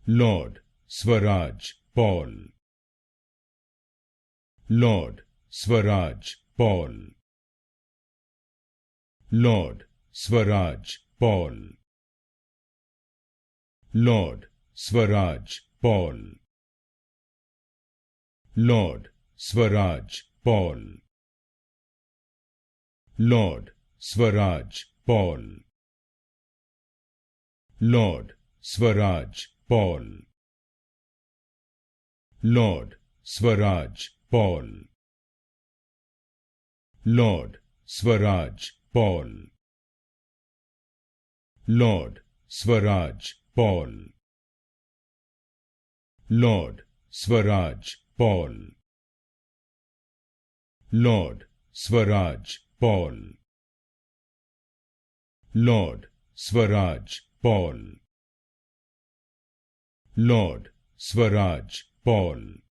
Lord Swaraj Paul, Lord Swaraj Paul, Lord Swaraj Paul, Lord Swaraj Paul, Lord Swaraj Paul, Lord Swaraj Paul, Lord Swaraj Paul, Lord Swaraj Paul, Lord Swaraj Paul, Lord Swaraj Paul, Lord Swaraj Paul, Lord Swaraj Paul, Lord Swaraj Paul, Lord Swaraj Paul.